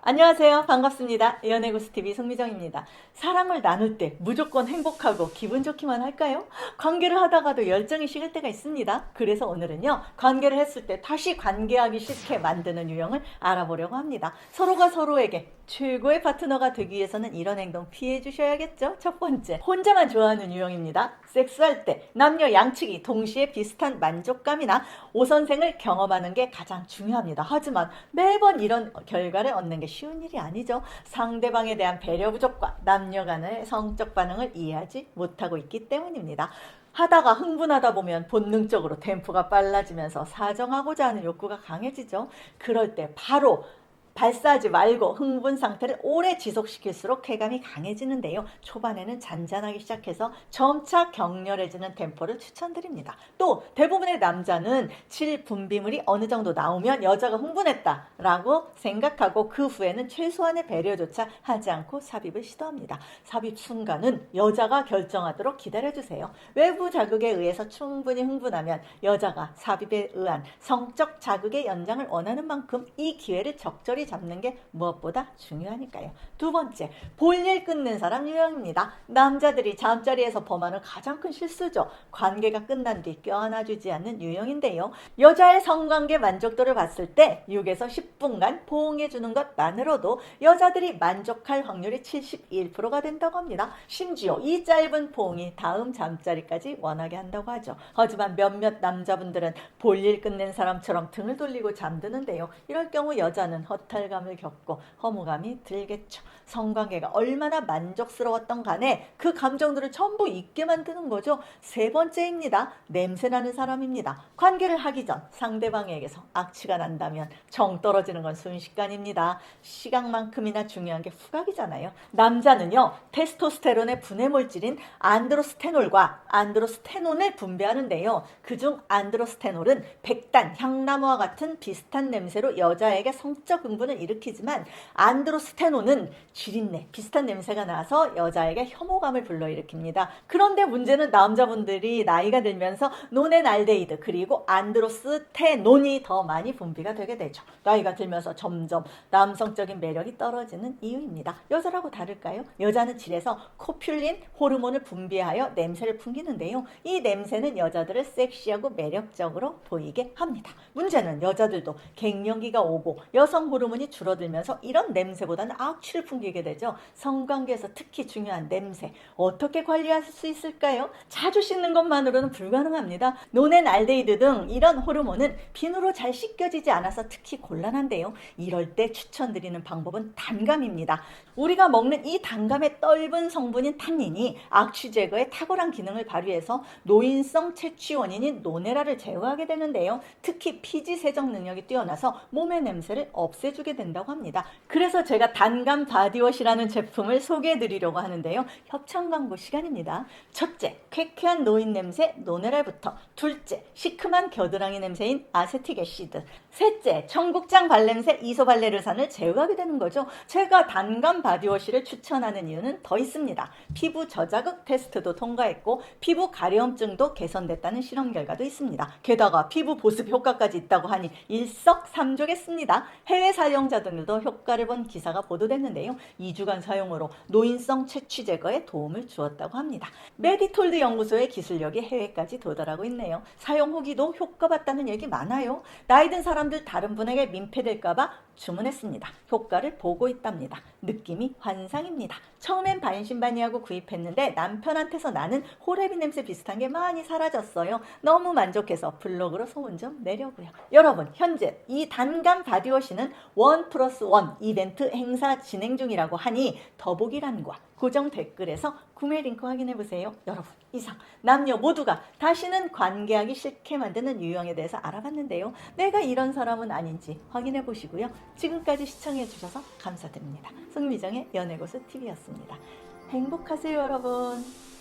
안녕하세요. 반갑습니다. 연애고스TV 송미정입니다. 사랑을 나눌 때 무조건 행복하고 기분 좋기만 할까요? 관계를 하다가도 열정이 식을 때가 있습니다. 그래서 오늘은요, 관계를 했을 때 다시 관계하기 싫게 만드는 유형을 알아보려고 합니다. 서로가 서로에게 최고의 파트너가 되기 위해서는 이런 행동 피해 주셔야겠죠? 첫 번째, 혼자만 좋아하는 유형입니다. 섹스할 때 남녀 양측이 동시에 비슷한 만족감이나 오선생을 경험하는 게 가장 중요합니다. 하지만 매번 이런 결과를 얻는 게 쉬운 일이 아니죠. 상대방에 대한 배려 부족과 남녀 간의 성적 반응을 이해하지 못하고 있기 때문입니다. 하다가 흥분하다 보면 본능적으로 템포가 빨라지면서 사정하고자 하는 욕구가 강해지죠. 그럴 때 바로 발사하지 말고 흥분 상태를 오래 지속시킬수록 쾌감이 강해지는데요. 초반에는 잔잔하기 시작해서 점차 격렬해지는 템포를 추천드립니다. 또 대부분의 남자는 질 분비물이 어느 정도 나오면 여자가 흥분했다라고 생각하고 그 후에는 최소한의 배려조차 하지 않고 삽입을 시도합니다. 삽입 순간은 여자가 결정하도록 기다려주세요. 외부 자극에 의해서 충분히 흥분하면 여자가 삽입에 의한 성적 자극의 연장을 원하는 만큼 이 기회를 적절히 잡는 게 무엇보다 중요하니까요. 두 번째, 볼일 끊는 사람 유형입니다. 남자들이 잠자리에서 범하는 가장 큰 실수죠. 관계가 끝난 뒤 껴안아주지 않는 유형인데요. 여자의 성관계 만족도를 봤을 때 6에서 10분간 포옹해주는 것만으로도 여자들이 만족할 확률이 71%가 된다고 합니다. 심지어 이 짧은 포옹이 다음 잠자리까지 원하게 한다고 하죠. 하지만 몇몇 남자분들은 볼일 끝낸 사람처럼 등을 돌리고 잠드는데요. 이럴 경우 여자는 허탈감을 겪고 허무감이 들겠죠. 성관계가 얼마나 만족스러웠던 간에 그 감정들을 전부 잊게 만드는 거죠. 세 번째입니다. 냄새나는 사람입니다. 관계를 하기 전 상대방에게서 악취가 난다면 정 떨어지는 건 순식간입니다. 시간만큼이나 중요한 게 후각이잖아요. 남자는요, 테스토스테론의 분해 물질인 안드로스테놀과 안드로스테논을 분비하는데요. 그중 안드로스테놀은 백단, 향나무와 같은 비슷한 냄새로 여자에게 성적 흥분을 일으키지만 안드로스테논은 지린내, 비슷한 냄새가 나서 여자에게 혐오감을 불러일으킵니다. 그런데 문제는 남자분들이 나이가 들면서 노넨알데히드 그리고 안드로스테논이 더 많이 분비가 되게 되죠. 나이가 들면서 점점 남성적인 매력이 떨어지는 이유입니다. 여자라고 다를까요? 여자는 질에서 코퓰린 호르몬을 분비하여 냄새를 풍기는데요. 이 냄새는 여자들을 섹시하고 매력적으로 보이게 합니다. 문제는 여자들도 갱년기가 오고 여성 호르몬이 줄어들면서 이런 냄새보다는 악취를 풍기게 되죠. 성관계에서 특히 중요한 냄새, 어떻게 관리할 수 있을까요? 자주 씻는 것만으로는 불가능합니다. 노넨알데히드 등 이런 호르몬은 비누로 잘 씻겨지지 않아서 특히 곤란한데요. 이럴 때 추천드리는 방법은 단감입니다. 우리가 먹는 이 단감의 떫은 성분인 탄닌이 악취 제거에 탁월한 기능을 발휘해서 노인성 채취 원인인 노네라를 제거하게 되는데요. 특히 피지 세정 능력이 뛰어나서 몸의 냄새를 없애주게 된다고 합니다. 그래서 제가 단감 바디워시라는 제품을 소개해드리려고 하는데요. 협찬 광고 시간입니다. 첫째, 쾌쾌한 노인 냄새 노네랄부터. 둘째, 시큼한 겨드랑이 냄새인 아세틱 애시드. 셋째, 청국장 발냄새 이소발레르산을 제거하게 되는 거죠. 제가 단감 바디워시를 추천하는 이유는 더 있습니다. 피부 저자극 테스트도 통과했고 피부 가려움증도 개선됐다는 실험 결과도 있습니다. 게다가 피부 보습 효과까지 있다고 하니 일석삼조겠습니다. 해외 사용자들도 효과를 본 기사가 보도됐는데요. 2주간 사용으로 노인성 채취 제거에 도움을 주었다고 합니다. 메디톨드 연구소의 기술력이 해외까지 도달하고 있네요. 사용 후기도 효과봤다는 얘기 많아요. 나이 든 사람들 다른 분에게 민폐될까봐 주문했습니다. 효과를 보고 있답니다. 느낌이 환상입니다. 처음엔 반신반의하고 구입했는데 남편한테서 나는 호레비 냄새 비슷한 게 많이 사라졌어요. 너무 만족해서 블로그로 소문 좀 내려고요. 여러분, 현재 이 단감 바디워시는 1+1 이벤트 행사 진행 중이라고 하니 더보기란과 고정 댓글에서 구매 링크 확인해보세요. 여러분, 이상 남녀 모두가 다시는 관계하기 싫게 만드는 유형에 대해서 알아봤는데요. 내가 이런 사람은 아닌지 확인해보시고요. 지금까지 시청해주셔서 감사드립니다. 송미정의 연애고수TV였습니다. 행복하세요, 여러분.